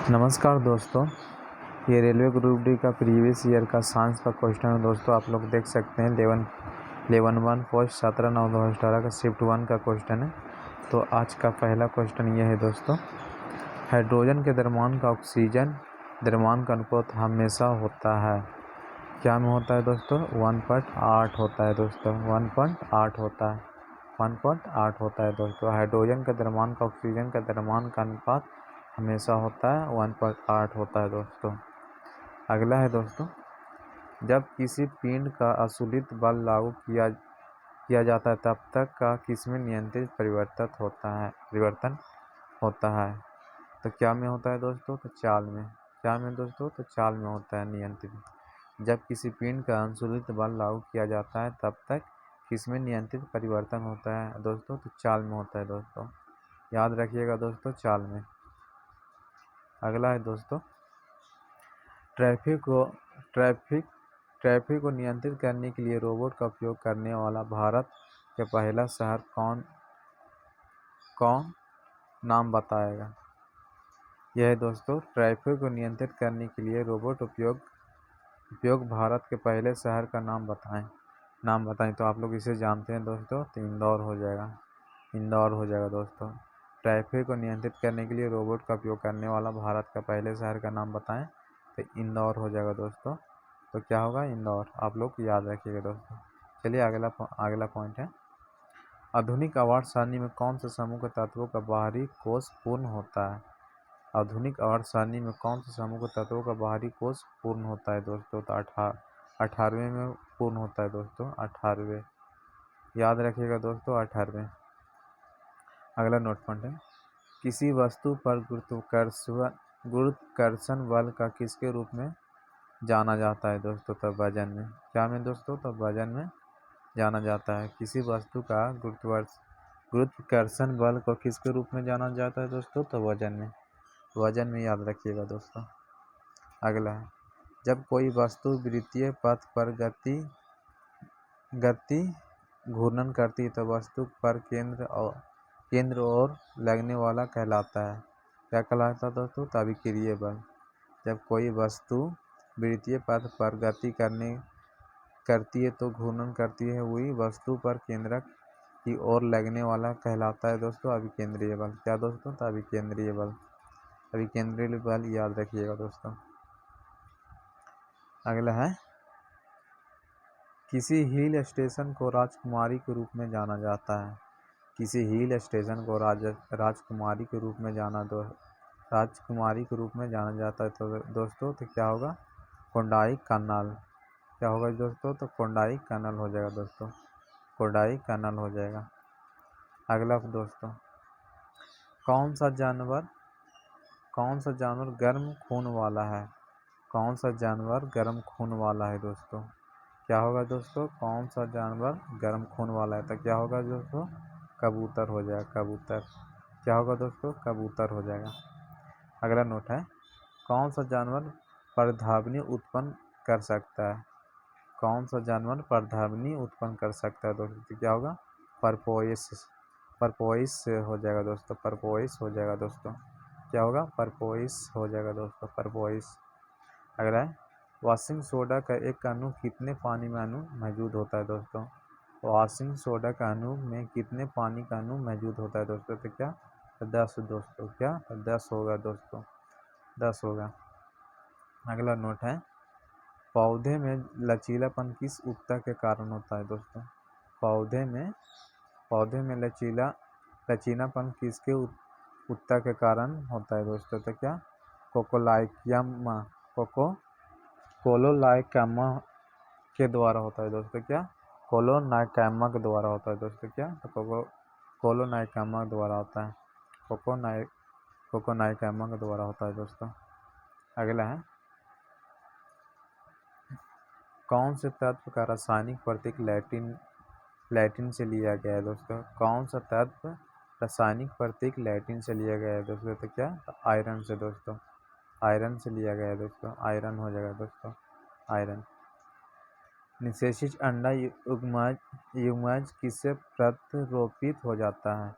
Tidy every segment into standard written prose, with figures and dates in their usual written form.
नमस्कार दोस्तों, ये रेलवे ग्रुप डी का प्रीवियस ईयर का साइंस का क्वेश्चन है दोस्तों। आप लोग देख सकते हैं 11 पोस्ट 17/9/2018 का शिफ्ट 1 का क्वेश्चन है। तो आज का पहला क्वेश्चन ये है दोस्तों, हाइड्रोजन के द्रव्यमान का ऑक्सीजन द्रव्यमान का अनुपात हमेशा होता है, क्या में होता है दोस्तों? 1.8 होता है दोस्तों, 1.8 होता है, 1.8 होता है दोस्तों। हाइड्रोजन का द्रव्यमान का ऑक्सीजन का द्रव्यमान का अनुपात हमेशा होता है, 1.8 होता है दोस्तों। अगला है दोस्तों, जब किसी पिंड का असुलित बल लागू किया जाता है तब तक का किसमें नियंत्रित परिवर्तन होता है। तो क्या में होता है दोस्तों? तो चाल में। क्या में दोस्तों? तो चाल में होता है नियंत्रित। जब किसी पिंड का असुलित बल लागू किया जाता है तब तक किसमें नियंत्रित परिवर्तन होता है दोस्तों? तो चाल में होता है दोस्तों, याद रखिएगा दोस्तों, चाल में। अगला है दोस्तों, ट्रैफिक को नियंत्रित करने के लिए रोबोट का उपयोग करने वाला भारत के पहला शहर कौन नाम बताएगा। यह है दोस्तों, ट्रैफिक को नियंत्रित करने के लिए रोबोट उपयोग भारत के पहले शहर का नाम बताएं। तो आप लोग इसे जानते हैं दोस्तों, तो इंदौर हो जाएगा दोस्तों। ट्रैफिक को नियंत्रित करने के लिए रोबोट का उपयोग करने वाला भारत का पहले शहर का नाम बताएं, तो इंदौर हो जाएगा दोस्तों। तो क्या होगा? इंदौर। आप लोग याद रखिएगा दोस्तों। चलिए अगला पॉइंट है, आधुनिक आवर्त सारणी में कौन से समूह के तत्वों का बाहरी कोष पूर्ण होता है। आधुनिक आवर्त सारणी में कौन से समूह के तत्वों का बाहरी कोष पूर्ण होता है दोस्तों? तो 18वें में पूर्ण होता है दोस्तों, 18वें। याद रखिएगा दोस्तों, 18वें। अगला नोट पॉइंट है, किसी वस्तु पर गुरुत्वाकर्षण बल का किसके रूप में जाना जाता है दोस्तों? तो वजन में। क्या में दोस्तों? तो वजन में जाना जाता है। किसी वस्तु का गुरुत्वाकर्षण बल को किसके रूप में जाना जाता है दोस्तों? तो वजन में, याद रखिएगा दोस्तों। अगला है, जब कोई वस्तु वृत्तीय पथ पर गति घूर्णन करती है तो वस्तु पर केंद्र और लगने वाला कहलाता है, क्या कहलाता है दोस्तों? तो अभिक्रिय बल। जब कोई वस्तु वृत्तीय पथ पर गति करती है तो घूर्णन करती है, वही वस्तु पर केंद्रक की ओर लगने वाला कहलाता है दोस्तों अभिकेंद्रीय बल। क्या दोस्तों? तो अभिकेंद्रीय बल, याद रखिएगा दोस्तों। अगला है, किसी हिल स्टेशन को राजकुमारी के रूप में जाना जाता है। किसी हिल स्टेशन को राजकुमारी के रूप में जाना जाता है तो दोस्तों तो क्या होगा? कोंडाईकनाल। क्या होगा दोस्तों? तो कोंडाईकनाल हो जाएगा दोस्तों, कोंडाईकनाल हो जाएगा। अगला दोस्तों, कौन सा जानवर गर्म खून वाला है? कौन सा जानवर गर्म खून वाला है दोस्तों? क्या होगा दोस्तों? कौन सा जानवर गर्म खून वाला है? तो क्या होगा दोस्तों? कबूतर हो जाएगा, कबूतर। क्या होगा दोस्तों? कबूतर हो जाएगा। अगला नोट है, कौन सा जानवर परधावनी उत्पन्न कर सकता है? कौन सा जानवर परधावनी उत्पन्न कर सकता है दोस्तों? तो क्या होगा? परपोइस हो जाएगा दोस्तों, परपोइस हो जाएगा दोस्तों। क्या होगा? परपोइस हो जाएगा दोस्तों, परपोइस। अगला है, वॉशिंग सोडा का एक अणु कितने पानी में अणु मौजूद होता है दोस्तों? वॉशिंग सोडा का अणु में कितने पानी का अणु मौजूद होता है दोस्तों? तो क्या? 10 दोस्तों। क्या? 10 होगा दोस्तों, 10 होगा। अगला नोट है, पौधे में लचीलापन किस ऊतक के कारण होता है दोस्तों? पौधे में लचीलापन किसके ऊतक के कारण होता है दोस्तों? तो क्या? कोलोलाइकामा के द्वारा होता है दोस्तों। क्या? कोलोनाइकामा के द्वारा होता है दोस्तों। क्या? तो कोलोनाइकामा के द्वारा होता है, कोकोनाइकामा के द्वारा होता है दोस्तों। अगला है, कौन से तत्व का रासायनिक प्रतीक लैटिन से लिया गया है दोस्तों? कौन सा तत्व रासायनिक प्रतीक लैटिन से लिया गया है दोस्तों? तो क्या? आयरन से दोस्तों, आयरन से लिया गया है दोस्तों, आयरन हो जाएगा दोस्तों, आयरन। निषेचित अंडा युग्मज किससे प्रत्यारोपित हो जाता है?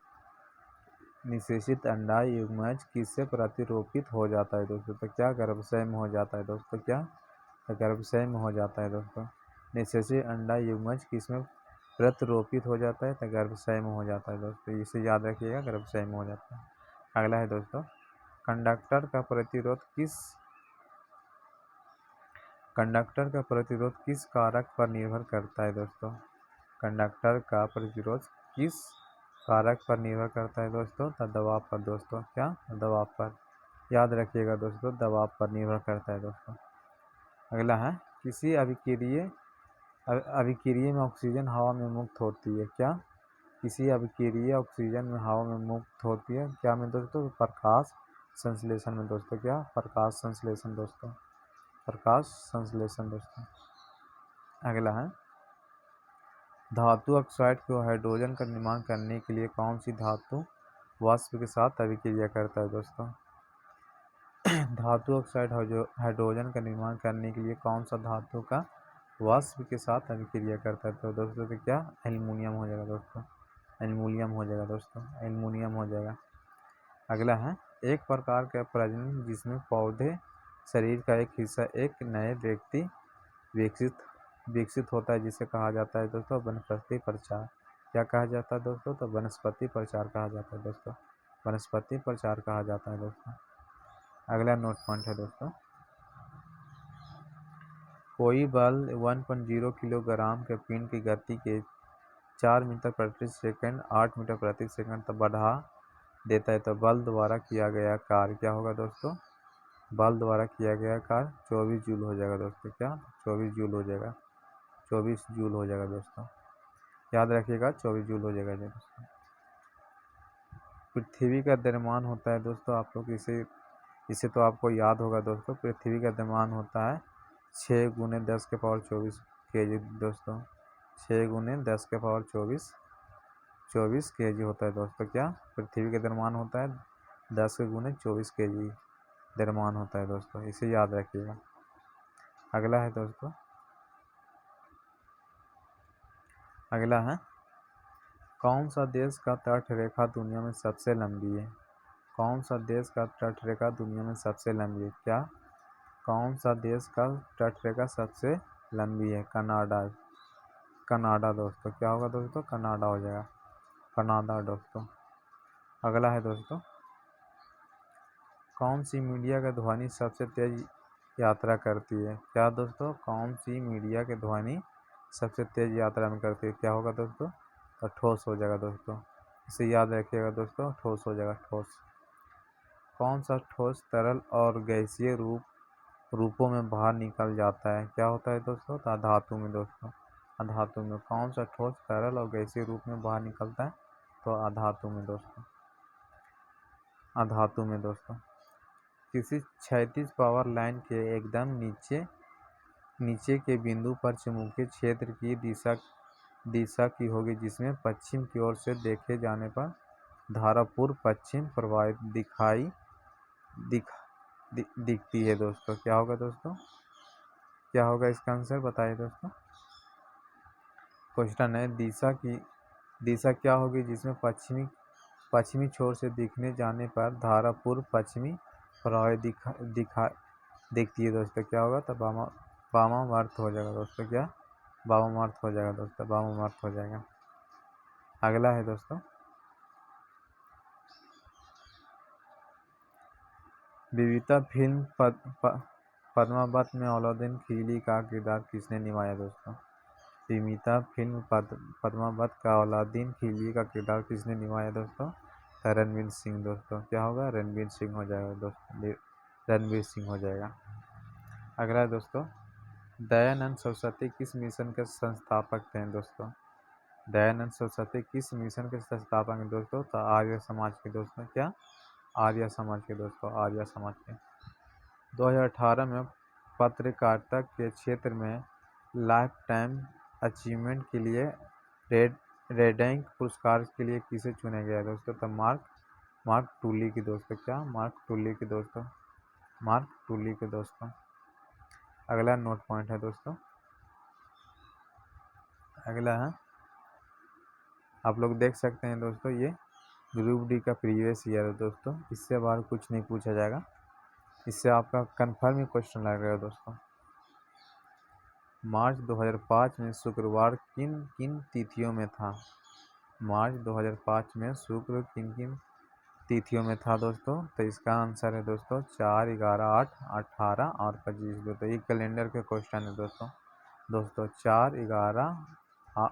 निषेचित अंडा युग्मज किससे प्रतिरूपित हो जाता है दोस्तों? तो क्या गर्भाशय में हो जाता है दोस्तों? क्या तो गर्भाशय में हो जाता है दोस्तों। निषेचित अंडा युग्मज किसमें प्रतिरूपित हो जाता है? तो गर्भाशय में हो जाता है दोस्तों। इसे याद रखिएगा, गर्भाशय में हो जाता है। अगला है दोस्तों, कंडक्टर का प्रतिरोध किस कारक पर निर्भर करता है दोस्तों? कंडक्टर का प्रतिरोध किस कारक पर निर्भर करता है दोस्तों? तो दबाव पर दोस्तों। क्या? दबाव पर। याद रखिएगा दोस्तों, दबाव पर निर्भर करता है दोस्तों। अगला है, किसी अभिक्रिया में ऑक्सीजन हवा में मुक्त होती है। क्या? किसी अभिक्रिया ऑक्सीजन में हवा में मुक्त होती है। क्या में दोस्तों? प्रकाश संश्लेषण में दोस्तों। क्या? प्रकाश संश्लेषण दोस्तों। प्रकाश संश्लेषण दोस्तों। अगला है, धातु ऑक्साइड को हाइड्रोजन का निर्माण करने के लिए कौन सी धातु वाष्प के साथ अभिक्रिया करता है दोस्तों? धातु ऑक्साइड हाइड्रोजन का निर्माण करने के लिए कौन सा धातु का वाष्प के साथ अभिक्रिया करता है? तो दोस्तों तो क्या? एल्युमिनियम हो जाएगा दोस्तों। एल्युमिनियम हो जाएगा दोस्तों। एल्युमिनियम हो जाएगा। अगला है, एक प्रकार का प्रजनन जिसमें पौधे शरीर का एक हिस्सा एक नए व्यक्ति विकसित होता है, जिसे कहा जाता है दोस्तों वनस्पति प्रचार। क्या कहा जाता है दोस्तों? तो वनस्पति प्रचार कहा जाता है दोस्तों। वनस्पति प्रचार कहा जाता है दोस्तों। अगला नोट पॉइंट है दोस्तों, कोई बल 1.0 किलोग्राम के पिंड की गति के 4 मीटर प्रति सेकंड 8 मीटर प्रति सेकंड तक बढ़ा देता है, तो बल द्वारा किया गया कार्य क्या होगा दोस्तों? बल द्वारा किया गया कार्य 24 जूल हो जाएगा दोस्तों। क्या? 24 जूल हो जाएगा। 24 जूल हो जाएगा दोस्तों। याद रखिएगा, 24 जूल हो जाएगा दोस्तों। पृथ्वी का द्रव्यमान होता है दोस्तों, आप लोग इसे तो आपको याद होगा दोस्तों। पृथ्वी का द्रव्यमान होता है 6 गुने 10 के पावर 24 kg दोस्तों। 6 गुने 10 के पावर 24 kg होता है दोस्तों। क्या? पृथ्वी का द्रव्यमान होता है 10 के गुने 24 kg द्रव्यमान होता है दोस्तों। इसे याद रखिएगा। अगला है दोस्तों, अगला है, कौन सा देश का तट रेखा दुनिया में सबसे लंबी है? कौन सा देश का तट रेखा दुनिया में सबसे लंबी है? क्या? कौन सा देश का तट रेखा सबसे लंबी है? कनाडा। कनाडा दोस्तों। क्या होगा दोस्तों? कनाडा हो जाएगा। कनाडा दोस्तों। अगला है दोस्तों, कौन सी मीडिया का ध्वनि सबसे तेज यात्रा करती है? क्या दोस्तों? कौन सी मीडिया के ध्वनि सबसे तेज यात्रा में करती है? क्या होगा दोस्तों? तो ठोस हो जाएगा दोस्तों। इसे याद रखिएगा दोस्तों, ठोस हो जाएगा। ठोस। कौन सा ठोस तरल और गैसीय रूपों में बाहर निकल जाता है? क्या होता है दोस्तों? तो अधातु में दोस्तों। अधातु में। कौन सा ठोस तरल और गैसीय रूप में बाहर निकलता है? तो अधातु में दोस्तों। अधातु में दोस्तों। किसी क्षैतिज पावर लाइन के एकदम नीचे के बिंदु पर चुंबकीय क्षेत्र की दिशा की होगी, जिसमें पश्चिम की ओर से देखे जाने पर धारा पूर्व पश्चिम प्रवाहित दिखती है दोस्तों। क्या होगा दोस्तों? क्या होगा इसका आंसर? बताइए दोस्तों। क्वेश्चन है, दिशा क्या होगी जिसमें पश्चिमी छोर से दिखने जाने पर धारा पूर्व पश्चिमी प्रवाहित दिखती है दोस्तों। क्या होगा? तो वामावर्त हो जाएगा दोस्तों। क्या? वामावर्त हो जाएगा दोस्तों। वामावर्त हो जाएगा। अगला है दोस्तों, विविता फिल्म पद्मावत में अलाउद्दीन खिलजी का किरदार किसने निभाया दोस्तों? विविता फिल्म पद्मावत का अलाउद्दीन खिलजी का किरदार किसने निभाया दोस्तों? रणवीर सिंह दोस्तों। क्या होगा? रणवीर सिंह हो जाएगा दोस्तों। रणवीर सिंह हो जाएगा। अगला है दोस्तों, दयानंद सरस्वती किस मिशन के संस्थापक थे दोस्तों? दयानंद सरस्वती किस मिशन के संस्थापक हैं दोस्तों? तो आर्य समाज के दोस्तों। क्या? आर्य समाज के दोस्तों। आर्य समाज के। 2018 में पत्रकारिता के क्षेत्र में लाइफ टाइम अचीवमेंट के लिए रेडैंक पुरस्कार के लिए किसे चुना गया दोस्तों? तो मार्क टूली की दोस्तों। क्या? मार्क टूली की दोस्तों। मार्क टूली के दोस्तों। अगला नोट पॉइंट है दोस्तों, अगला है, आप लोग देख सकते हैं दोस्तों, ये ग्रुप डी का प्रीवियस ईयर है दोस्तों, इससे बाहर कुछ नहीं पूछा जाएगा, इससे आपका कन्फर्म ही क्वेश्चन लगेगा दोस्तों। मार्च 2005 में शुक्रवार किन किन तिथियों में था? मार्च 2005 में शुक्र किन किन तिथियों में था दोस्तों? तो इसका आंसर है दोस्तों 4, 11, 8, 18 और 25 दोस्तों। ये कैलेंडर के क्वेश्चन है दोस्तों 4, 11,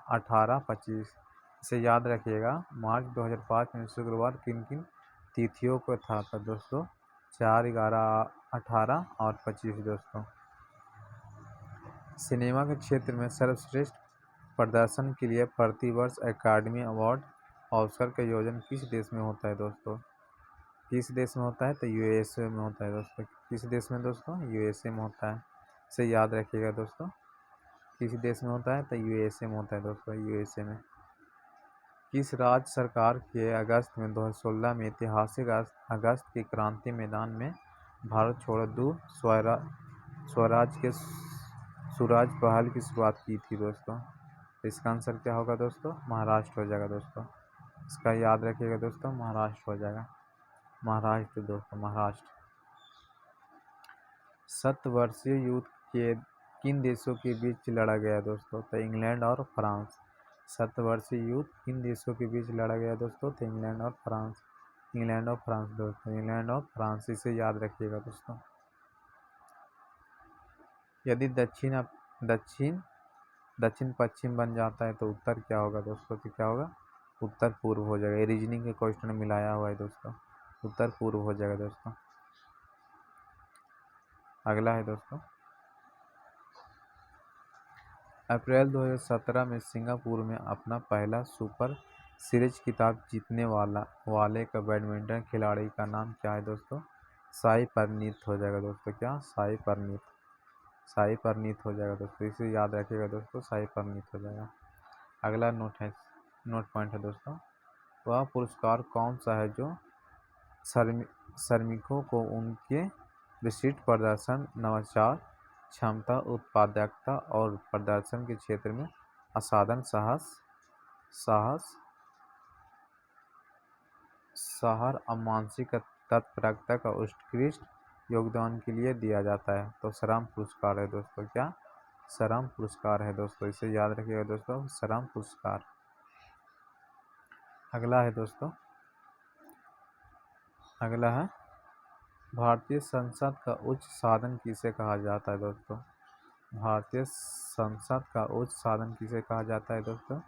18, 25। इसे याद रखिएगा। मार्च 2005 में शुक्रवार किन किन तिथियों को था? तो दोस्तों 4, 11, 18 और 25 दोस्तों। सिनेमा के क्षेत्र में सर्वश्रेष्ठ प्रदर्शन के लिए प्रतिवर्ष अकादमी अवार्ड ऑस्कर का आयोजन किस देश में होता है दोस्तों? किस देश में होता है? तो यूएसए में होता है दोस्तों। किस देश में दोस्तों? यूएसए में होता है। इसे याद रखिएगा दोस्तों। किस देश में होता है? तो यूएसए में होता है दोस्तों, यूएसए में। किस राज्य सरकार के अगस्त में 2016 में ऐतिहासिक अगस्त की क्रांति मैदान में भारत छोड़ो दूर स्वराज के स्वराज पहल की शुरुआत की थी दोस्तों? इसका आंसर क्या होगा दोस्तों? महाराष्ट्र हो जाएगा दोस्तों। इसका याद रखिएगा दोस्तों, महाराष्ट्र हो जाएगा। महाराष्ट्र दोस्तों, महाराष्ट्र। 7 वर्षीय युद्ध के किन देशों के बीच लड़ा गया दोस्तों? तो इंग्लैंड और फ्रांस। 7 वर्षीय युद्ध किन देशों के बीच लड़ा गया दोस्तों? तो इंग्लैंड और फ्रांस। इंग्लैंड और फ्रांस दोस्तों, इंग्लैंड और फ्रांस। इसे याद रखिएगा दोस्तों। यदि दक्षिण पश्चिम बन जाता है तो उत्तर क्या होगा दोस्तों? तो क्या होगा? उत्तर पूर्व हो जाएगा। ये रीजनिंग के क्वेश्चन मिलाया हुआ है दोस्तों, उत्तर पूर्व हो जाएगा दोस्तों। अगला है दोस्तों, अप्रैल 2017 में सिंगापुर में अपना पहला सुपर सीरीज खिताब जीतने वाले का बैडमिंटन खिलाड़ी का नाम क्या है दोस्तों? साई परनीत हो जाएगा दोस्तों। क्या? साई परनीत। साई परनीत हो जाएगा दोस्तों। इसे याद रखिएगा दोस्तों, साई परनीत हो जाएगा। अगला नोट पॉइंट है दोस्तों, वह पुरस्कार कौन सा है जो श्रमिकों को उनके विशिष्ट प्रदर्शन, नवाचार, क्षमता, उत्पादकता और प्रदर्शन के क्षेत्र में असाधारण साहस और मानसिक तत्परता का उत्कृष्ट योगदान के लिए दिया जाता है? तो श्रम पुरस्कार है दोस्तों। क्या? श्रम पुरस्कार है दोस्तों। इसे याद रखिएगा दोस्तों, श्रम पुरस्कार। अगला है दोस्तों, अगला है भारतीय संसद का उच्च सदन किसे कहा जाता है दोस्तों? भारतीय संसद का उच्च सदन किसे कहा जाता है दोस्तों?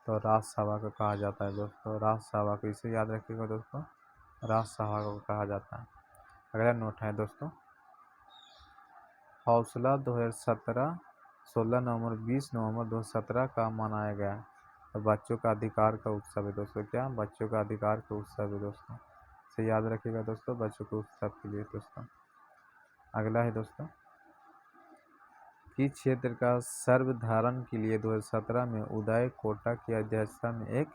तो राज्यसभा को कहा जाता है दोस्तों, राज्यसभा को। इसे याद रखिएगा दोस्तों, राज्यसभा को कहा जाता है। अगला नोट है दोस्तों, हौसला 2017 16 नवंबर 20 नवंबर 2017 का मनाया गया। तो बच्चों का अधिकार का उत्सव है दोस्तों। क्या? बच्चों का अधिकार का उत्सव है दोस्तों। इसे याद रखिएगा दोस्तों, बच्चों के उत्सव के लिए दोस्तों। अगला है दोस्तों, किस क्षेत्र का सर्वधारण के लिए 2017 में उदय कोटा की अध्यक्षता में एक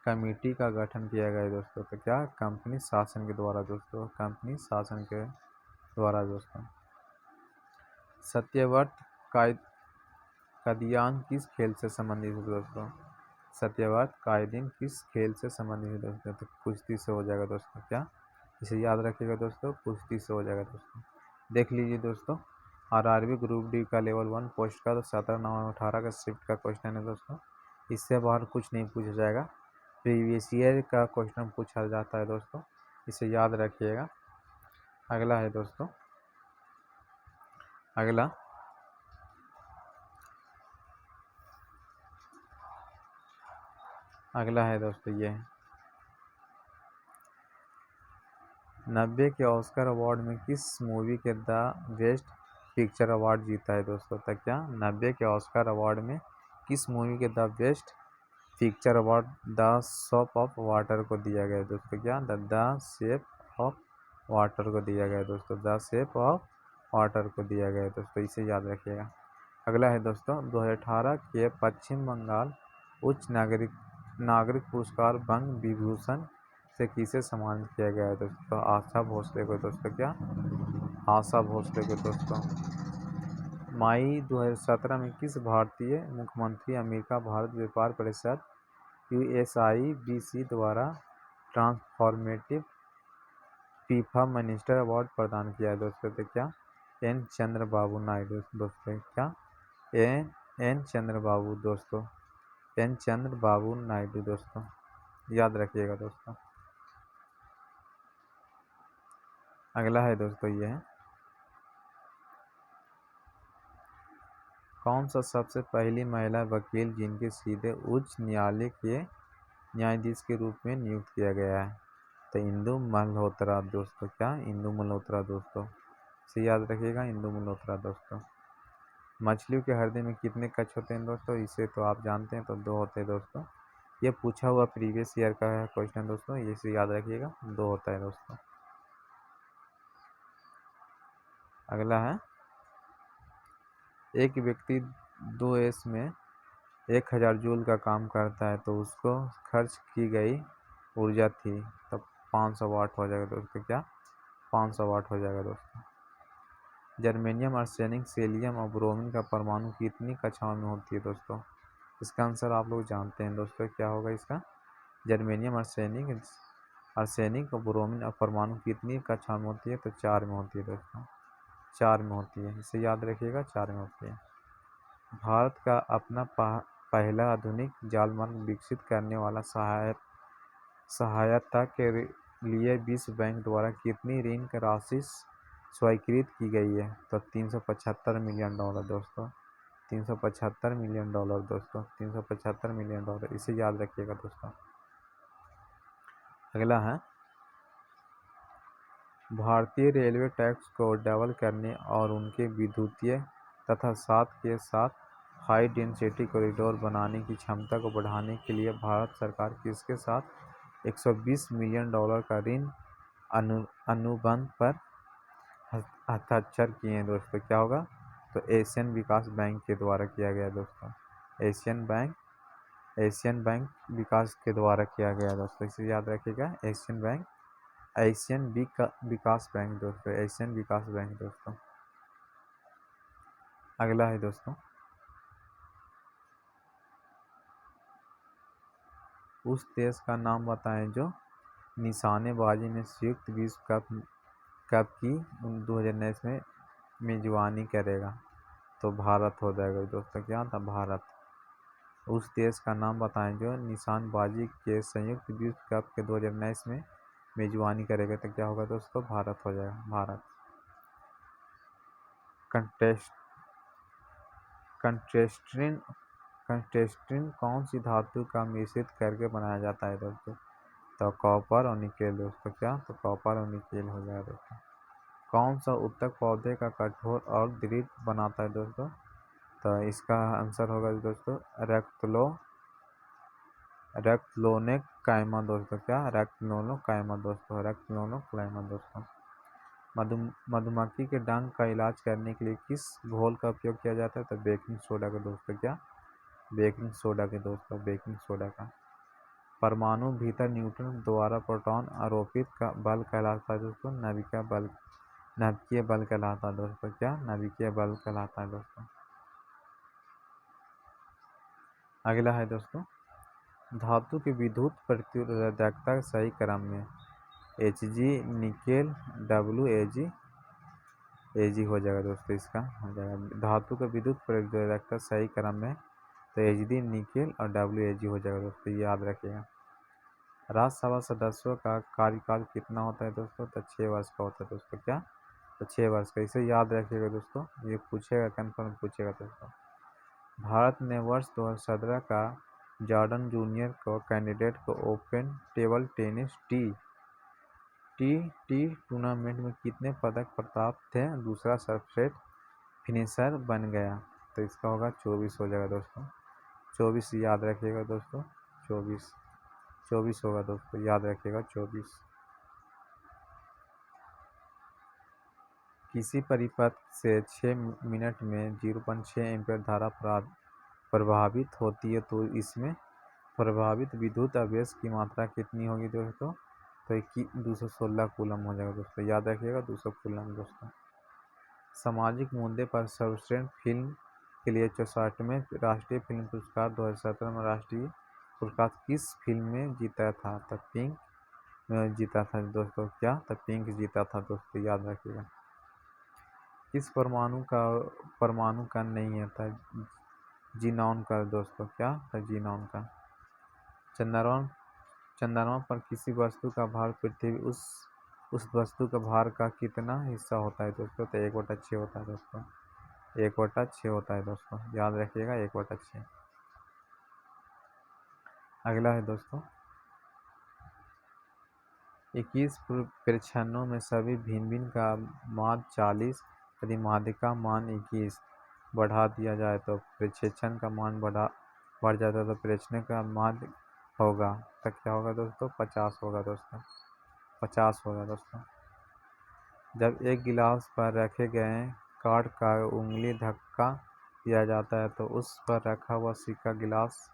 कमेटी का गठन किया गया है दोस्तों? तो क्या? कंपनी शासन के द्वारा दोस्तों, कंपनी शासन के द्वारा दोस्तों। सत्यव्रत कादियान किस खेल से संबंधित है दोस्तों? सत्यव्रत कादियान किस खेल से संबंधित है दोस्तों? तो कुश्ती से हो जाएगा दोस्तों। क्या? इसे याद रखिएगा दोस्तों, कुश्ती से हो जाएगा दोस्तों। देख लीजिए दोस्तों, आरआरबी ग्रुप डी का लेवल 1 पोस्ट का 17 नवंबर 18 का शिफ्ट का क्वेश्चन है दोस्तों। इससे बाहर कुछ नहीं पूछा जाएगा। प्रीवियस ईयर का क्वेश्चन पूछा जाता है दोस्तों, इसे याद रखिएगा। अगला है दोस्तों, अगला है दोस्तों, ये 90 के ऑस्कर अवार्ड में किस मूवी के द बेस्ट पिक्चर अवार्ड जीता है दोस्तों? तक क्या? 90 के ऑस्कर अवार्ड में किस मूवी के the best picture award the shape of water को दिया गया है दोस्तों? क्या? द शेप ऑफ वाटर को दिया गया है दोस्तों, द शेप ऑफ वाटर को दिया गया है दोस्तों। इसे याद रखिएगा। अगला है दोस्तों, 2018 के पश्चिम बंगाल उच्च नागरिक पुरस्कार बंग विभूषण से किसे सम्मानित किया गया है दोस्तों? आशा भोसले को दोस्तों। क्या? आशा भोसले को दोस्तों। मई 2017 में किस भारतीय मुख्यमंत्री अमेरिका भारत व्यापार परिषद USIBC द्वारा ट्रांसफॉर्मेटिव फीफा मिनिस्टर अवार्ड प्रदान किया है दोस्तों। तो क्या एन चंद्रबाबू नायडू दोस्तों, क्या एन चंद्रबाबू दोस्तों, एन चंद्रबाबू नायडू दोस्तों, याद रखिएगा दोस्तों। अगला है दोस्तों ये है, कौन सा सबसे पहली महिला वकील जिनके सीधे उच्च न्यायालय के न्यायाधीश के रूप में नियुक्त किया गया है? तो इंदु मल्होत्रा दोस्तों, क्या इंदु मल्होत्रा दोस्तों, इसे याद रखिएगा, इंदु मल्होत्रा दोस्तों। मछलियों के हृदय में कितने कच्छ होते हैं दोस्तों? इसे तो आप जानते हैं, तो 2 होते हैं दोस्तों। ये पूछा हुआ प्रीवियस ईयर का है क्वेश्चन दोस्तों, ये इसे याद रखिएगा, 2 होता है दोस्तों। अगला है, एक व्यक्ति 2S में 1000 जूल का काम करता है तो उसको खर्च की गई ऊर्जा थी, तब 500 वाट हो जाएगा दोस्तों, क्या 500 वाट हो जाएगा दोस्तों। जर्मेनियम, आर्सेनिक, सेलियम और ब्रोमीन का परमाणु कितनी कक्षाओं में होती है दोस्तों? इसका आंसर आप लोग जानते हैं दोस्तों, क्या होगा इसका? जर्मेनियम, आर्सेनिक और ब्रोमीन और परमाणु कितनी कक्षाओं में होती है? तो 4 में होती है दोस्तों, 4 में होती है, इसे याद रखिएगा, 4 में होती है। भारत का अपना पहला आधुनिक जालमार्ग विकसित करने वाला सहायता के लिए विश्व बैंक द्वारा कितनी ऋण की राशि स्वीकृत की गई है? तो 375 मिलियन डॉलर दोस्तों, 375 मिलियन डॉलर दोस्तों, 375 मिलियन डॉलर, इसे याद रखिएगा दोस्तों। अगला है, भारतीय रेलवे ट्रैक्स को डबल करने और उनके विद्युतीय तथा साथ के साथ हाई डेंसिटी कॉरिडोर बनाने की क्षमता को बढ़ाने के लिए भारत सरकार किसके साथ 120 मिलियन डॉलर का ऋण अनुबंध पर हस्ताक्षर किए हैं दोस्तों? क्या होगा? तो एशियन विकास बैंक के द्वारा किया गया दोस्तों, एशियन बैंक विकास के द्वारा किया गया दोस्तों, इसे याद रखिएगा, एशियन विकास बैंक दोस्तों, एशियन विकास बैंक दोस्तों। अगला है दोस्तों, उस देश का नाम बताएं जो निशानेबाजी में संयुक्त विश्व कप की 2019 में मेजबानी करेगा? तो भारत हो जाएगा दोस्तों, क्या था? भारत। उस देश का नाम बताएं जो निशानेबाजी के संयुक्त विश्व कप के 2019 में मेजबानी करेगा? तो क्या होगा दोस्तों? भारत हो जाएगा, भारत। कंटेस्टिन कौन सी धातु का मिश्रित करके बनाया जाता है दोस्तों? तो कॉपर और निकेल दोस्तों, क्या? तो कॉपर और निकेल हो जाएगा दोस्तों। कौन सा उत्तक पौधे का कठोर और दृढ़ बनाता है दोस्तों? तो इसका आंसर होगा दोस्तों रैक्लोनोकाइमा दोस्तों, क्या? रैक्लोनोकाइमा दोस्तों, रैक्लोनोकाइमा दोस्तों। मधुमक्खी के डंक का इलाज करने के लिए किस घोल का उपयोग किया जाता है? तो बेकिंग सोडा का दोस्तों, क्या? बेकिंग सोडा के दोस्तों, बेकिंग सोडा का। परमाणु भीतर न्यूट्रॉन द्वारा प्रोटॉन आरोपित का बल कहलाता है दोस्तों, नाभिकीय बल कहलाता है दोस्तों, क्या? नाभिकीय बल कहलाता है दोस्तों। अगला है दोस्तों, धातु की विद्युत प्रतिरोधकता सही क्रम में Hg निकेल Ag हो जाएगा दोस्तों, इसका हो जाएगा। धातु का विद्युत प्रतिरोधकता सही क्रम में तो Hd निकेल और Ag हो जाएगा दोस्तों, ये याद रखिएगा। राज्यसभा सदस्यों का कार्यकाल कितना होता है दोस्तों? तो 6 वर्ष का होता है दोस्तों, क्या? तो 6 वर्ष का, इसे याद रखिएगा दोस्तों, ये पूछेगा, कन्फर्म पूछेगा दोस्तों। भारत ने वर्ष 2017 का जॉर्डन जूनियर को कैंडिडेट को open table tennis T tournament में कितने पदक प्राप्त थे? दूसरा सर्वश्रेष्ठ फिनिशर बन गया? तो इसका होगा 24 हो जाएगा दोस्तों, 24 याद रखिएगा दोस्तों, 24 होगा दोस्तों, याद रखिएगा 24। किसी परिपथ से 6 मिनट में 0.6 एम्पीयर धारा प्रभावित होती है तो इसमें प्रभावित विद्युत आवेश की मात्रा कितनी होगी दोस्तों? तो 216 कूलम हो जाएगा दोस्तों, याद रखिएगा, 200 कूलम दोस्तों। सामाजिक मुद्दे पर सर्वश्रेष्ठ फिल्म के लिए 64वें राष्ट्रीय फिल्म पुरस्कार 2017 में राष्ट्रीय पुरस्कार किस फिल्म में जीता था? तो पिंक में जीता था दोस्तों? क्या? तो पिंक जीता था दोस्तों, याद रखिएगा। किस परमाणु का नहीं है था जीनॉन का दोस्तों? क्या था? जीनॉन का। चंद्रमा चंद्रमा पर किसी वस्तु का भार पृथ्वी उस वस्तु का भार का कितना हिस्सा होता है दोस्तों? तो 1/6 होता है दोस्तों, 1/6 होता है दोस्तों, याद रखिएगा 1/6। अगला है दोस्तों, 21 प्रक्षेपणों में सभी भिन्न भिन्न का मान 40 यदि माध्य का मान 21 बढ़ा दिया जाए तो प्रक्षेपण का मान बढ़ जाता है तो प्रक्षेपण का माध्य होगा तो क्या होगा दोस्तों? 50 होगा दोस्तों, 50 होगा दोस्तों। जब एक गिलास पर रखे गए कार्ड का उंगली धक्का दिया जाता है तो उस पर रखा हुआ सिक्का गिलास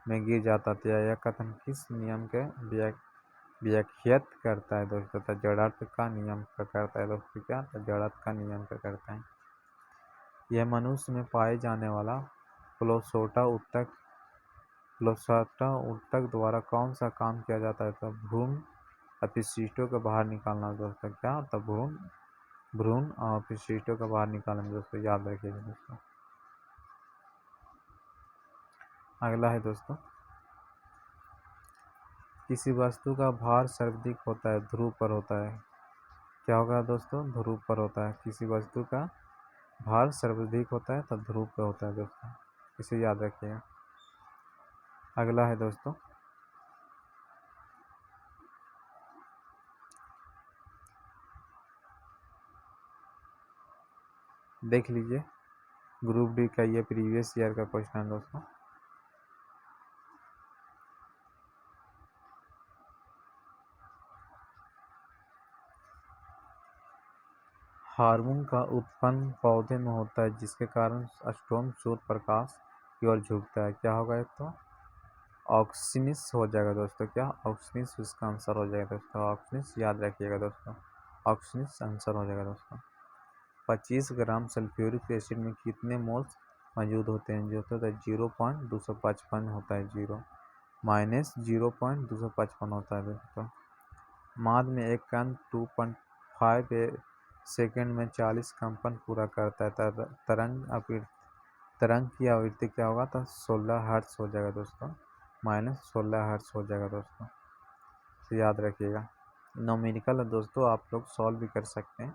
में गिर जाता है। यह कथन किस नियम के व्याख्यात करता है दोस्तों? तो जड़त्व का नियम का करता है दोस्तों। क्या? तो जड़त्व का नियम का करता है। यह मनुष्य में पाए जाने वाला प्रोस्टाटा ऊतक द्वारा कौन सा काम किया जाता है? तो भ्रूण अपशिष्टों को बाहर निकालना दोस्तों। क्या? तो भ्रूण अपशिष्टों को बाहर निकालना दोस्तों, याद रखिएगा दोस्तों। अगला है दोस्तों, किसी वस्तु का भार सर्वाधिक होता है ध्रुव पर होता है। क्या होगा दोस्तों? ध्रुव पर होता है। किसी वस्तु का भार सर्वाधिक होता है तो ध्रुव पर होता है दोस्तों, इसे याद रखिएगा। अगला है दोस्तों, देख लीजिए ग्रुप डी का ये प्रीवियस ईयर का क्वेश्चन है दोस्तों। हार्मोन का उत्पन्न पौधे में होता है जिसके कारण स्टोम सूर्य प्रकाश की ओर झुकता है। क्या होगा? तो ऑक्सीनिस हो जाएगा दोस्तों। क्या? ऑक्सीनिस इसका आंसर हो जाएगा दोस्तों, ऑक्सीनिस याद रखिएगा दोस्तों, ऑक्सीनिस आंसर हो जाएगा दोस्तों। 25 ग्राम सल्फ्यूरिक एसिड में कितने मोल्स मौजूद होते हैं? जो होता है 0.255 होता है, 0-0.255 होता है दोस्तों। माद में एक कण 2.5 सेकेंड में 40 कंपन पूरा करता है। तरंग की आवृत्ति क्या होगा? तो 16 हर्ट्ज हो जाएगा दोस्तों, -16 हर्ट्ज हो जाएगा दोस्तों, तो याद रखिएगा। न्यूमेरिकल है दोस्तों, आप लोग सॉल्व भी कर सकते हैं।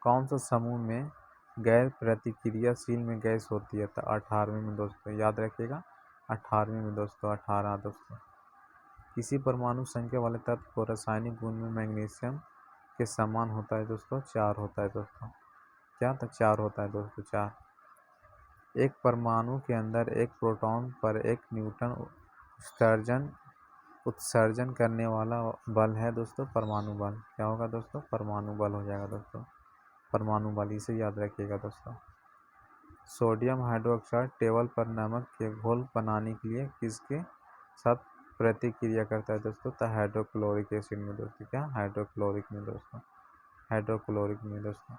कौन सा समूह में गैर प्रतिक्रियाशील में गैस होती है? तो 18वें में दोस्तों, याद रखिएगा 18वें में दोस्तों, 18 दोस्तों। किसी परमाणु संख्या वाले तत्व को रासायनिक गुण में मैग्नीशियम के समान होता है दोस्तों? 4 होता है दोस्तों। क्या? तो 4 होता है दोस्तों, 4। एक परमाणु के अंदर एक प्रोटॉन पर 1 न्यूटन उत्सर्जन करने वाला बल है दोस्तों, परमाणु बल। क्या होगा दोस्तों? परमाणु बल हो जाएगा दोस्तों, परमाणु बल, इसे याद रखिएगा दोस्तों। सोडियम हाइड्रोक्साइड टेबल पर नमक के घोल बनाने के लिए किसके साथ प्रतिक्रिया करता है दोस्तों? तो हाइड्रोक्लोरिक एसिड में दोस्तों। क्या? हाइड्रोक्लोरिक में दोस्तों, हाइड्रोक्लोरिक में दोस्तों।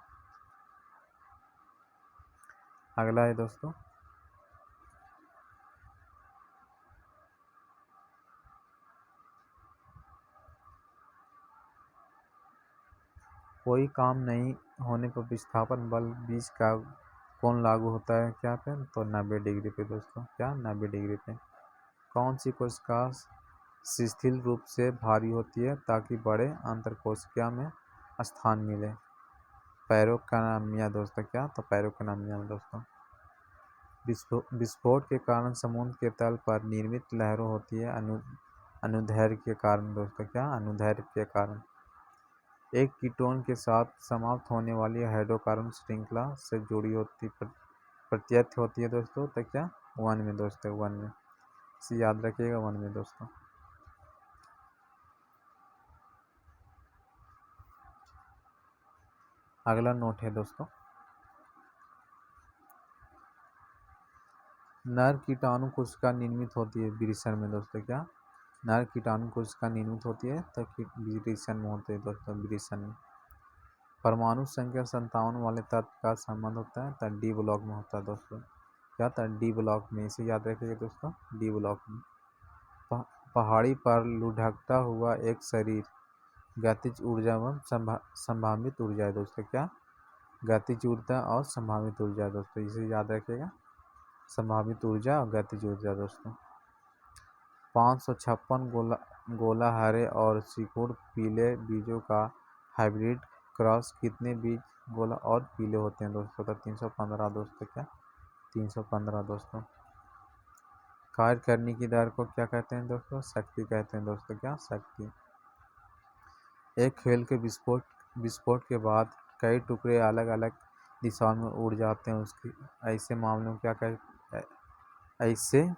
अगला है दोस्तों, कोई काम नहीं होने पर विस्थापन बल 20 का कौन लागू होता है? क्या पे? तो 90 डिग्री पे दोस्तों। क्या? 90 डिग्री पे। कौन सी कोशिका शिथिल रूप से भारी होती है ताकि बड़े अंतरकोशिका में स्थान मिले? पैरोकाइनेमिया दोस्तों। क्या? तो पैरोकाइनेमिया दोस्तों। विस्फोट के कारण समुद्र के तल पर निर्मित लहरों होती है अनुदैर्घ्य के कारण दोस्तों। क्या? अनुदैर्घ्य के कारण। एक कीटोन के साथ समाप्त होने वाली हाइड्रोकार्बन श्रृंखला से जुड़ी होती प्रत्यय होती है दोस्तों। तो क्या? 1 में दोस्तों, 1 में, इसे याद रखिएगा, 1 में दोस्तों। अगला नोट है दोस्तों, नर कीटाणु कोशिका निर्मित होती है वृषण में दोस्तों। क्या? नर कीटाणु कोशिका निर्मित होती है तो वृषण में होते हैं दोस्तों, वृषण में। परमाणु संख्या 57 वाले तत्व का संबंध होता है तो डी ब्लॉक में होता है दोस्तों। क्या? तो डी ब्लॉक में, इसे याद रखिएगा दोस्तों, डी ब्लॉक में। पहाड़ी पर लुढ़कता हुआ एक शरीर गतिज ऊर्जा एवं संभावित ऊर्जा है दोस्तों। क्या? गतिज ऊर्जा और संभावित ऊर्जा दोस्तों, इसे याद रखिएगा, संभावित ऊर्जा और गतिज ऊर्जा दोस्तों। 556 गोला हरे और सिकुड़ पीले बीजों का हाइब्रिड क्रॉस कितने बीज गोला और पीले होते हैं दोस्तों? तो 315 दोस्तों। क्या? 315 दोस्तों। कार्य करने की दर को क्या कहते हैं दोस्तों? शक्ति कहते हैं दोस्तों। क्या? शक्ति। एक खेल के विस्फोट के बाद कई टुकड़े अलग अलग दिशाओं में उड़ जाते हैं, उसकी ऐसे मामले में ऐसे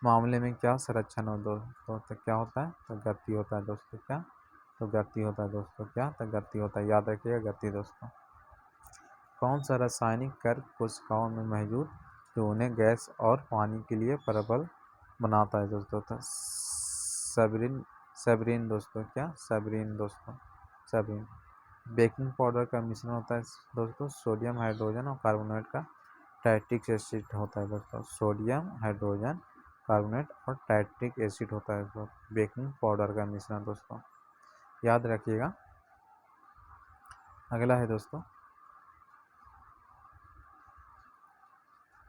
मामले में क्या संरक्षण हो दोस्तों? तो क्या होता है? तो गति होता है दोस्तों। क्या? तो गति होता है दोस्तों। क्या? तो गति होता है, याद रखिएगा, गति दोस्तों। कौन सा रासायनिक कर्क कोशिकाओं में मौजूद जो उन्हें गैस और पानी के लिए प्रबल बनाता है दोस्तों? तो सबरीन दोस्तों। क्या? सबरीन दोस्तों। सबरीन। बेकिंग पाउडर का मिश्रण होता है दोस्तों सोडियम हाइड्रोजन और कार्बोनेट का टाइट्रिक एसिड होता है दोस्तों। सोडियम हाइड्रोजन कार्बोनेट और टाइट्रिक एसिड होता है दोस्तों बेकिंग पाउडर का मिश्रण दोस्तों, याद रखिएगा। अगला है दोस्तों,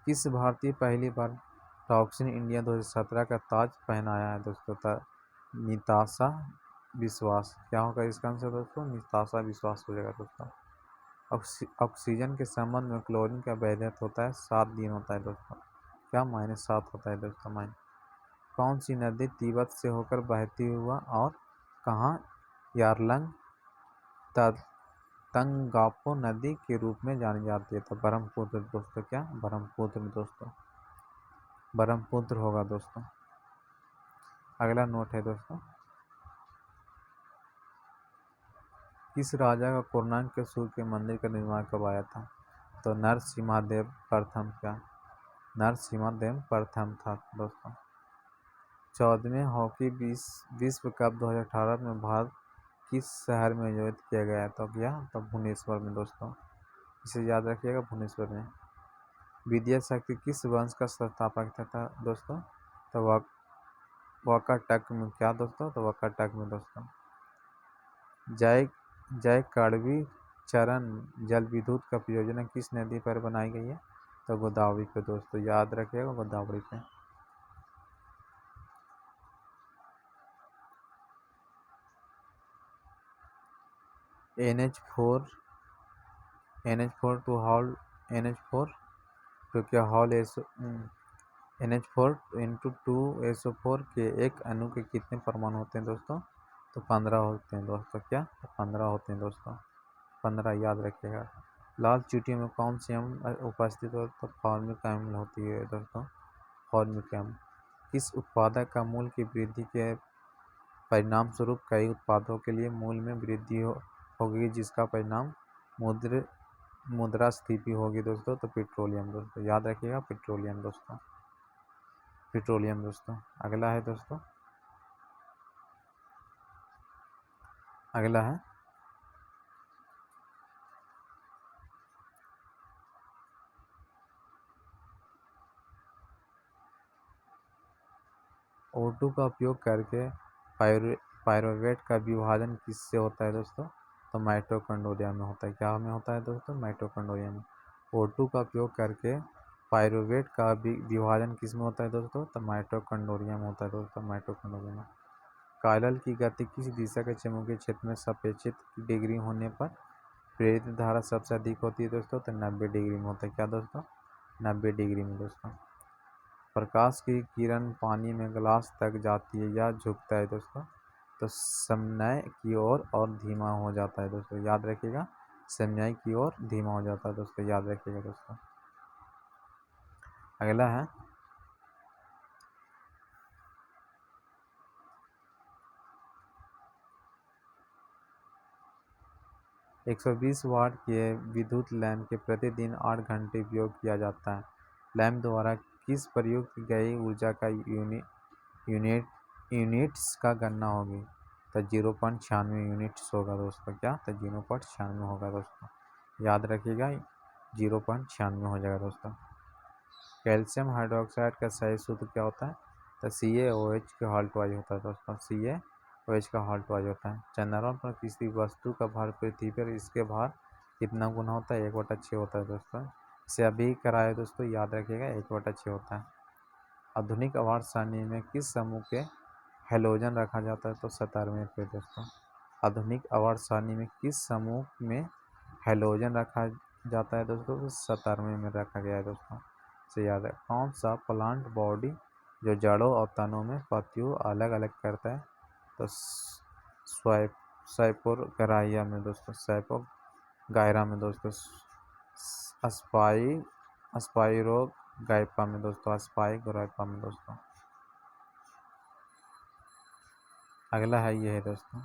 किस भारतीय पहली बार टॉक्सिन इंडिया 2017 का ताज पहनाया है दोस्तों? निताशा विश्वास। क्या होगा इसका आंसर दोस्तों? निताशा विश्वास हो जाएगा दोस्तों। ऑक्सीजन के संबंध में क्लोरीन का वैधता होता है 7 दिन होता है दोस्तों। क्या? -7 होता है दोस्तों। कौन सी नदी तिब्बत से होकर बहती हुआ और कहाँ यारलंग तंगापो नदी के रूप में जानी जाती है? तो ब्रह्मपुत्र दोस्तों। क्या? ब्रह्मपुत्र दोस्तों। ब्रह्मपुत्र होगा दोस्तों। अगला नोट है दोस्तों, किस राजा का पूर्णांक के सूर्य के मंदिर का निर्माण करवाया था? तो नरसिम्हादेव प्रथम। क्या? नरसिम्हादेव प्रथम था दोस्तों। 14वें हॉकी विश्व कप 2018 में भारत किस शहर में आयोजित किया गया? तो क्या? तो भुवनेश्वर में दोस्तों, इसे याद रखिएगा, भुवनेश्वर में। विद्याशक्ति किस वंश का संस्थापक था दोस्तों? तो वाकाटक में। क्या दोस्तों? तो वाकाटक में दोस्तों। जय कड़वी चरण जल विद्युत का परियोजना किस नदी पर बनाई गई है? तो गोदावरी पे दोस्तों, याद रखिएगा, गोदावरी पे। NH4 टू हॉल NH4 तो क्या हॉल NH4 इंटू 2SO4 के एक अणु के कितने परमाणु होते हैं दोस्तों? तो 15 होते हैं दोस्तों। क्या? तो 15 होते हैं दोस्तों, 15 याद रखिएगा। लाल चींटियों में कौन सी अम्ल उपस्थित हो? तो फॉर्मिक अम्ल होती है दोस्तों, फॉर्मिक अम्ल। किस उत्पादक का मूल्य की वृद्धि के परिणाम स्वरूप कई उत्पादों के लिए मूल्य में वृद्धि होगी, जिसका परिणाम मुद्रास्फीति होगी दोस्तों? तो पेट्रोलियम दोस्तों, याद रखिएगा, पेट्रोलियम दोस्तों, पेट्रोलियम दोस्तों। अगला है दोस्तों, अगला है O2 का उपयोग करके पायरुवेट का विभाजन किससे होता है दोस्तों? तो माइटोकॉन्ड्रिया में होता है। क्या में होता है दोस्तों? माइटोकॉन्ड्रिया में। O2 का उपयोग करके पायरुवेट का विभाजन किस में होता है दोस्तों? तो माइटोकॉन्ड्रिया में होता है दोस्तों, माइटोकॉन्ड्रिया में। कायरल की गति किस दिशा के चुंबकीय क्षेत्र में सापेक्षिक डिग्री होने पर प्रेरित धारा सबसे अधिक होती है दोस्तों? तो 90 डिग्री में होता है। क्या दोस्तों? 90 डिग्री में दोस्तों। प्रकाश की किरण पानी में ग्लास तक जाती है या झुकता है दोस्तों? तो समन्वय की ओर और धीमा हो जाता है दोस्तों, याद रखिएगा, समन्वय की ओर धीमा हो जाता है दोस्तों, याद रखिएगा दोस्तों। अगला है एक 120 वाट के विद्युत लैंप के प्रतिदिन 8 घंटे उपयोग किया जाता है। लैंप द्वारा किस प्रयुक्त की गई ऊर्जा का यूनिट्स का गणना होगी? तो 0.96 यूनिट्स होगा दोस्तों। क्या? तो 0.96 होगा दोस्तों, याद रखिएगा, 0.96 हो जाएगा दोस्तों। कैल्शियम हाइड्रोक्साइड का सही सूत्र क्या होता है? तो CaOH का हॉल्ट वाइज होता है दोस्तों, CaOH का हॉल्ट वाइज होता है। चंद्रमा पर किसी वस्तु का भार पृथ्वी पर इसके भार कितना गुना होता है? 1/6 होता है दोस्तों। इसे अभी कराए दोस्तों, याद रखिएगा 1/6 होता है। आधुनिक आवर्त सारणी में किस समूह के हैलोजन रखा जाता है? तो 17वें पे दोस्तों। आधुनिक आवर्त सारणी में किस समूह में हैलोजन रखा जाता है दोस्तों? तो 17वें में रखा गया है दोस्तों, से याद है। कौन सा प्लांट बॉडी जो जड़ों और तनों में पत्तियों अलग अलग करता है? तो साइपोगराइया में दोस्तों, साइपोगायरा में दोस्तों, अस्पाइरोगाइपा में दोस्तों, अस्पाइरोगाइपा में दोस्तों। अगला है ये है दोस्तों,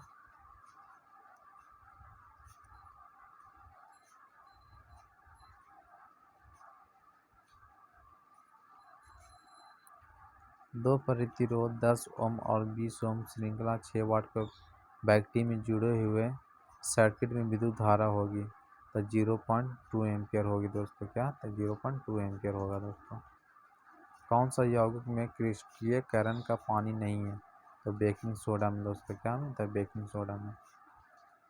दो प्रतिरोध 10 ओम और 20 ओम श्रृंखला 6 वाट के बैटरी में जुड़े हुए सर्किट में विद्युत धारा होगी तो 0.2 एम्पियर होगी दोस्तों। क्या? तो 0.2 एम्पियर होगा दोस्तों। कौन सा यौगिक में क्रिस्टलीकरण का पानी नहीं है? तो बेकिंग सोडा में दोस्तों। क्या में? तो बेकिंग सोडा में।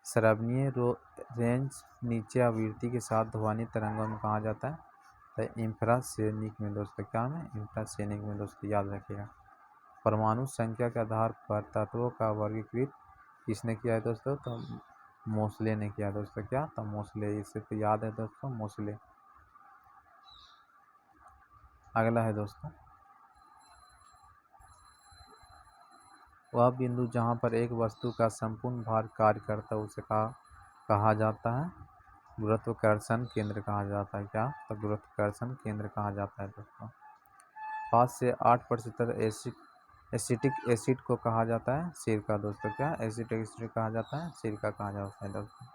श्रवणीय रेंज नीचे आवृत्ति के साथ ध्वनि तरंगों में कहा जाता है? तो इंफ्रासोनिक में दोस्तों। क्या में? इंफ्रासोनिक में दोस्तों, याद रखिएगा। परमाणु संख्या के आधार पर तत्वों का वर्गीकृत किसने किया है दोस्तों? तो मोसले ने किया दोस्तों। क्या? तो मोसले, इसे तो याद है दोस्तों, मोसले। अगला है दोस्तों, वह बिंदु जहाँ पर एक वस्तु का संपूर्ण भार कार्य करता है उसे कहा जाता है? गुरुत्वाकर्षण केंद्र कहा जाता है। क्या? तो गुरुत्वाकर्षण केंद्र कहा जाता है दोस्तों। 5 से 8% एसिटिक एसिड को कहा जाता है सिरका दोस्तों। क्या? एसिटिक एसिड कहा जाता है सिरका, कहा जाता है दोस्तों,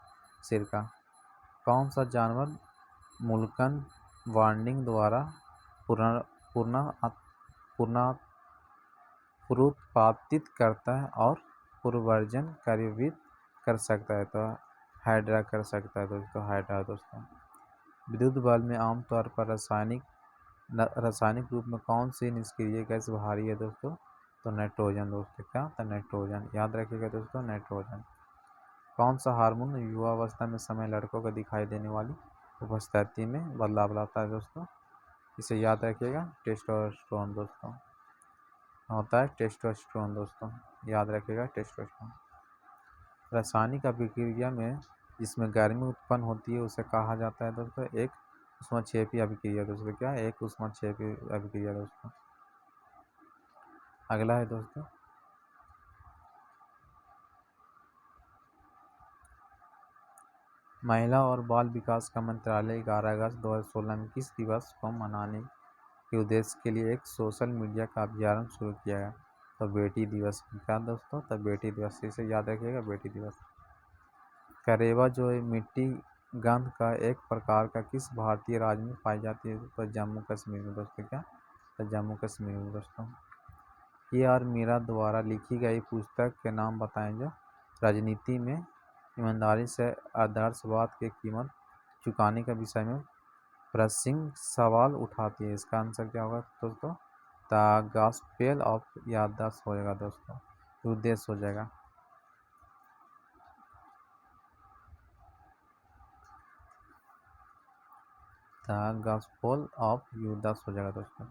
सिरका। कौन सा जानवर मुल्कन वार्निंग द्वारा पुनरुत्पादित करता है और पुनर्वर्जन कार्यान्वित कर सकता है? तो हाइड्रा कर सकता है दोस्तों, हाइड्रा दोस्तों। विद्युत बल्ब में आमतौर पर रासायनिक रूप में कौन सी निष्क्रिय गैस भारी है दोस्तों? तो नाइट्रोजन दोस्तों। क्या? तो नाइट्रोजन, याद रखिएगा दोस्तों, नाइट्रोजन। कौन सा हार्मोन युवावस्था में समय लड़कों को दिखाई देने वाली उपस्थिति में बदलाव लाता है दोस्तों? इसे याद रखिएगा, टेस्टोस्टेरोन दोस्तों होता है, टेस्टोस्टेरोन दोस्तों, याद रखिएगा, टेस्टोस्टेरोन। रासायनिक अभिक्रिया में जिसमें गर्मी उत्पन्न होती है उसे कहा जाता है दोस्तों एक ऊष्माक्षेपी अभिक्रिया दोस्तों। क्या? एक ऊष्माक्षेपी अभिक्रिया दोस्तों। अगला है दोस्तों, महिला और बाल विकास का मंत्रालय 11 अगस्त 2016 में किस दिवस को मनाने के उद्देश्य के लिए एक सोशल मीडिया का अभियान शुरू किया है? तो बेटी दिवस। क्या दोस्तों? तो बेटी दिवस, इसे याद रखिएगा, बेटी दिवस। करेवा जो मिट्टी गंध का एक प्रकार का किस भारतीय राज्य में पाई जाती है? तो जम्मू कश्मीर में दोस्तों। क्या? तो जम्मू कश्मीर में दोस्तों। KR मीरा द्वारा लिखी गई पुस्तक के नाम बताएं जो राजनीति में ईमानदारी से आदर्शवाद की कीमत चुकाने के विषय में प्रश्न सवाल उठाती है। इसका आंसर क्या होगा दोस्तों? द गॉस्पेल ऑफ याददाश्त हो जाएगा दोस्तों, उद्देश्य हो जाएगा। द गॉस्पेल ऑफ याददाश्त हो जाएगा दोस्तों।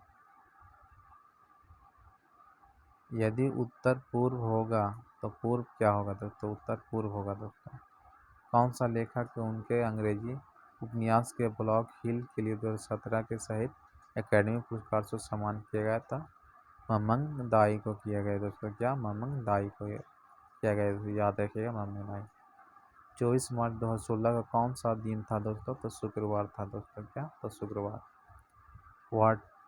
यदि उत्तर पूर्व होगा तो पूर्व क्या होगा दोस्तों? उत्तर पूर्व होगा दोस्तों। कौन सा लेखक उनके अंग्रेजी उपन्यास के ब्लॉक हिल के लिए 2017 के साहित्य अकादमी पुरस्कार से सम्मानित किया गया था? ममंग दाई को किया गया दोस्तों। क्या? ममंग दाई को किया गया, याद रखिएगा, ममंग दाई। 24 मार्च 2016 का कौन सा दिन था दोस्तों? तो शुक्रवार था दोस्तों। क्या? तो शुक्रवार।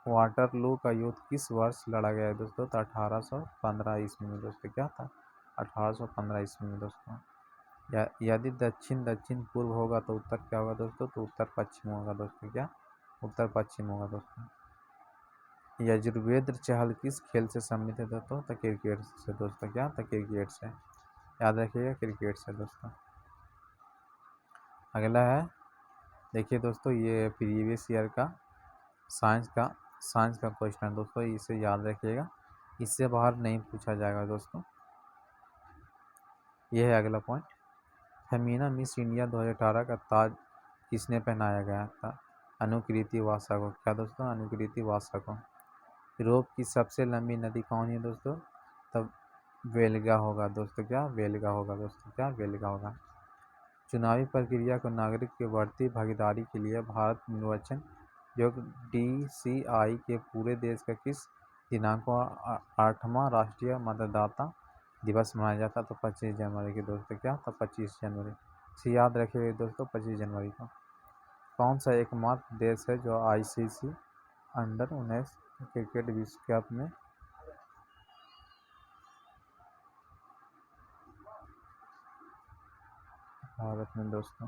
वाटरलू का युद्ध किस वर्ष लड़ा गया है दोस्तों? तो 1815 ईस्वी में दोस्तों। क्या था? 1815 ईस्वी में दोस्तों। यदि दक्षिण दक्षिण पूर्व होगा तो उत्तर क्या होगा दोस्तों? तो उत्तर पश्चिम होगा दोस्तों। क्या? उत्तर पश्चिम होगा दोस्तों। यजुर्वेद चहल किस खेल से संबंधित है दोस्तों? तो क्रिकेट से दोस्तों। क्या? तो क्रिकेट से, याद रखिएगा, क्रिकेट से दोस्तों। अगला है, देखिए दोस्तों, ये प्रीवियस ईयर का साइंस का क्वेश्चन दोस्तों, इसे याद रखिएगा। इससे बाहर नहीं पूछा जाएगा दोस्तों। यह है अगला पॉइंट। फेमिना मिस इंडिया 2018 का ताज किसने पहनाया गया था? अनुकृति वासा को। क्या दोस्तों? अनुकृति वासा को। यूरोप की सबसे लंबी नदी कौन है दोस्तों? तब वेलगा होगा दोस्तों। क्या वेलगा होगा दोस्तों? क्या वेलगा होगा। चुनावी प्रक्रिया को नागरिक की बढ़ती भागीदारी के लिए भारत निर्वाचन आयोग DCI के पूरे देश का किस दिनांक को 8वां राष्ट्रीय मतदाता दिवस मनाया जाता? तो 25 जनवरी की दोस्तों। क्या? तो 25 जनवरी से याद रखिएगा दोस्तों, 25 जनवरी को। कौन सा एकमात्र देश है जो ICC अंडर-19 क्रिकेट विश्व कप में भारत में दोस्तों?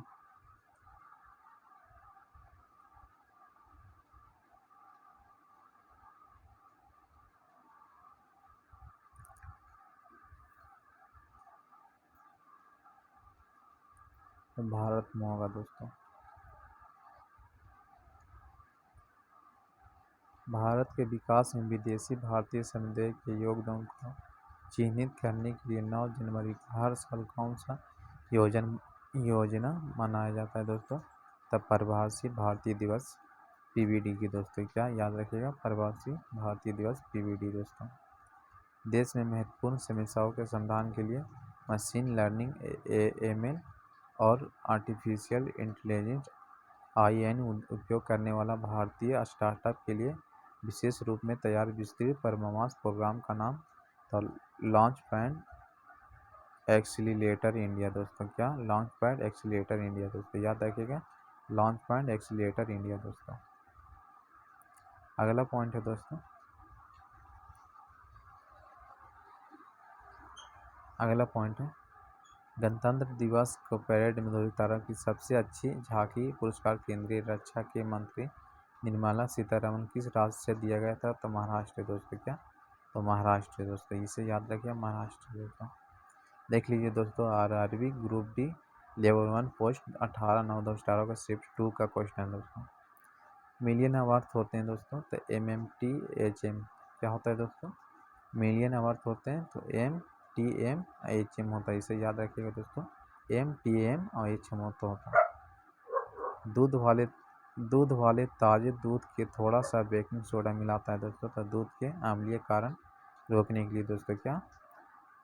तो भारत में होगा दोस्तों। भारत के विकास में विदेशी भारतीय समुदाय के योगदान को चिन्हित करने के लिए 9 जनवरी को हर साल कौन सा योजना मनाया जाता है दोस्तों? तब प्रवासी भारतीय दिवस PVD की दोस्तों। क्या याद रखिएगा? प्रवासी भारतीय दिवस PVD दोस्तों। देश में महत्वपूर्ण समस्याओं के समाधान के लिए मशीन लर्निंग ML और आर्टिफिशियल इंटेलिजेंस IN उपयोग करने वाला भारतीय स्टार्टअप के लिए विशेष रूप में तैयार विस्तृत परफॉर्मेंस प्रोग्राम का नाम तो लॉन्च पैड एक्सीलरेटर इंडिया दोस्तों। क्या? लॉन्च पैड एक्सीलरेटर इंडिया दोस्तों। याद रखिएगा, लॉन्च पैड एक्सीलरेटर इंडिया दोस्तों। अगला पॉइंट है दोस्तों, अगला पॉइंट है गणतंत्र दिवस को परेड में 2018 की सबसे अच्छी झांकी पुरस्कार केंद्रीय रक्षा के मंत्री निर्मला सीतारमण किस राज्य से दिया गया था? तो महाराष्ट्र दोस्तों। क्या? तो महाराष्ट्र दोस्तों। इसे याद रखिए, महाराष्ट्र दोस्तों। देख लीजिए दोस्तों, RRB group D level 1 post 18/9/2018 का शिफ्ट 2 का क्वेश्चन है दोस्तों। मिलियन अवार्ड होते हैं दोस्तों, तो MMTHM क्या होता है दोस्तों? मिलियन अवार्ड होते हैं तो MTM HM होता है। इसे याद रखिएगा दोस्तों, MTM और HM होता है। दूध वाले ताजे दूध के थोड़ा सा बेकिंग सोडा मिलाता है दोस्तों, तो दूध के अम्लीय कारण रोकने के लिए दोस्तों। क्या?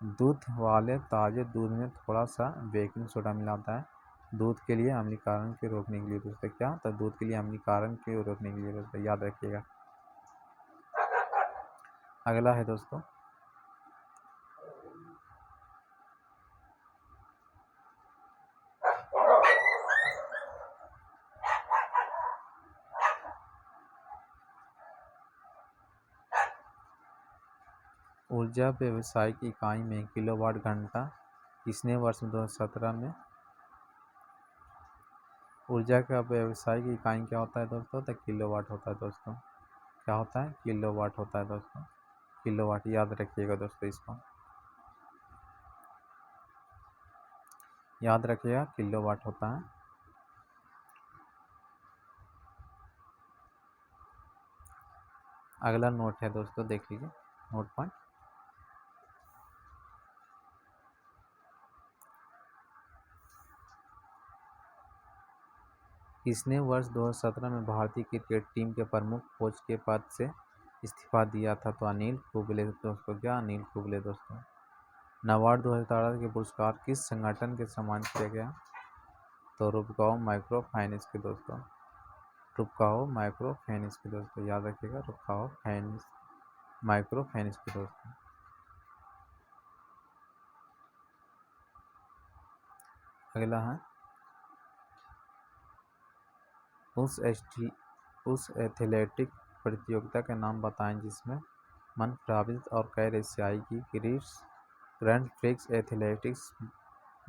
दूध वाले ताजे दूध में थोड़ा सा बेकिंग सोडा मिलाता है दूध के लिए अम्लीकरण के रोकने के लिए दोस्तों। क्या? तो दूध के लिए अम्लीकरण के रोकने के लिए दोस्तों। याद रखिएगा। अगला है दोस्तों, ऊर्जा व्यावसायिक इकाई में किलोवाट घंटा किसने वर्ष 2017 में? ऊर्जा का व्यावसायिक इकाई क्या होता है दोस्तों? तो किलोवाट होता है दोस्तों। क्या होता है? किलोवाट होता है दोस्तों। किलोवाट याद रखिएगा दोस्तों, इसको याद रखिएगा, किलोवाट होता है। अगला नोट है दोस्तों, देख लीजिए नोट पॉइंट। किसने वर्ष 2017 में भारतीय क्रिकेट टीम के प्रमुख कोच के पद से इस्तीफा दिया था? तो अनिल कुंबले दोस्तों। क्या? अनिल कुंबले दोस्तों। नाबार्ड 2018 के पुरस्कार किस संगठन के सम्मानित किया गया? तो रुपकाओ माइक्रो फाइनेंस के दोस्तों। रुपकाओ माइक्रो फाइनेंस के दोस्तों। याद रखिएगा, रुपकाओ फाइनेंस माइक्रो फाइनेंस के दोस्तों। अगला है उस एथलेटिक प्रतियोगिता का नाम बताएं जिसमें मन प्रावित और कैर एशियाई की ग्रैंड प्रिक्स एथलेटिक्स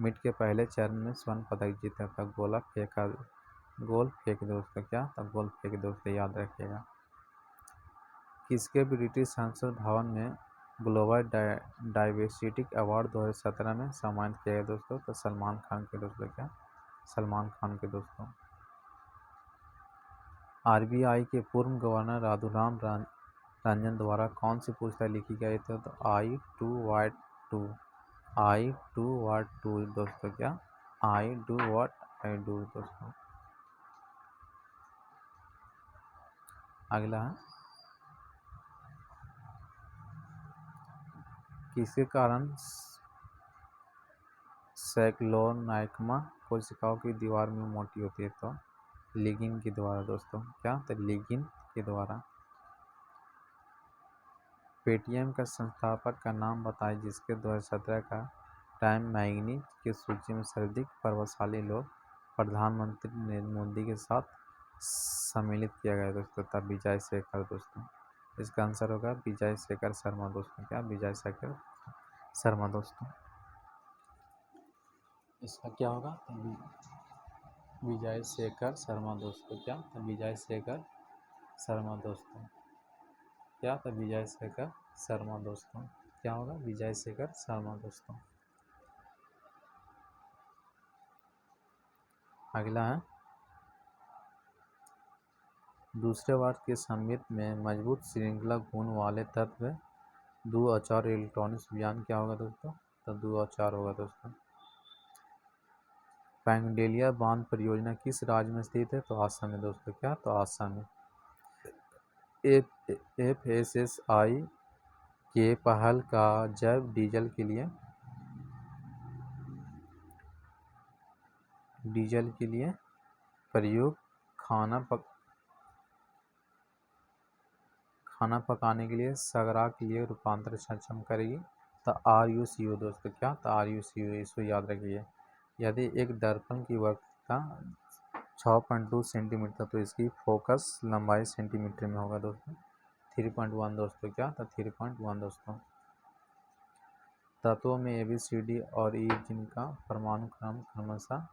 मीट के पहले चरण में स्वर्ण पदक जीता था। गोल फेंक दोस्तों। क्या? तो गोल फेंक दोस्तों। याद रखिएगा। किसके ब्रिटिश संसद भवन में ग्लोबल डाइवर्सिटी अवार्ड 2017 में सम्मानित किया गया दोस्तों? तो सलमान खान के दोस्तों। क्या? सलमान खान के दोस्तों। RBI के पूर्व गवर्नर रंजन द्वारा कौन सी पुस्तक लिखी गई थी? तो I two what two, I two what two दोस्तों, क्या I do watt I do दोस्तों। अगला है, किसके कारण सैक्लोनाइकमा कोशिकाओं की दीवार में मोटी होती है? तो लिगिन के द्वारा दोस्तों, क्या तो लिगिन के द्वारा। पेटीएम का संस्थापक का नाम बताएं जिसके 2017 का टाइम मैगजीन की सूची में सर्वाधिक प्रभावशाली लोग प्रधानमंत्री नरेंद्र मोदी के साथ सम्मिलित किया गया दोस्तों। तब विजय शेखर दोस्तों, इसका आंसर होगा विजय शेखर शर्मा दोस्तों, क्या विजय शेखर शर्मा दोस्तों। इसका क्या होगा? विजय शेखर शर्मा दोस्तों, क्या तो विजय शेखर शर्मा दोस्तों, क्या तो विजय शेखर शर्मा दोस्तों, क्या होगा? विजय शेखर शर्मा दोस्तों। अगला है, दूसरे वाक्य के संबित में मजबूत श्रृंखला गुण वाले तत्व दो और चार इलेक्ट्रॉनिक्स विज्ञान क्या होगा दोस्तों? तो 2 और 4 होगा दोस्तों। पैंगडेलिया बांध परियोजना किस राज्य में स्थित है? तो आसाम में दोस्तों, क्या तो आसाम में। FSSAI के पहल का जैव डीजल के लिए प्रयोग खाना पकाने के लिए सगरा के लिए रूपांतर सक्षम करेगी। तो RUCO दोस्तों, क्या तो RUCO, इसको याद रखिए। यदि एक दर्पण की वक्रता 6.2 सेंटीमीटर तो इसकी फोकस लंबाई सेंटीमीटर में होगा दोस्तों। 3.1 दोस्तों, क्या था 3.1 दोस्तों। तत्वों में ABCD और E जिनका परमाणु क्रम क्रमशः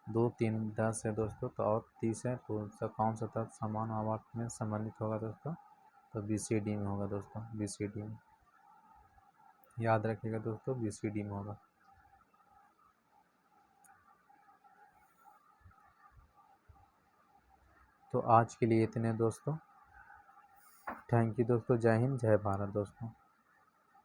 2, 3, 10 है दोस्तों, तो और 30 है, तो कौन सा तत्व समान आवर्त में संबंधित होगा दोस्तों? तो BCD में होगा दोस्तों, BCD में याद रखिएगा दोस्तों, BCD में होगा। तो आज के लिए इतने दोस्तों। थैंक यू दोस्तों, जय हिंद जय भारत दोस्तों।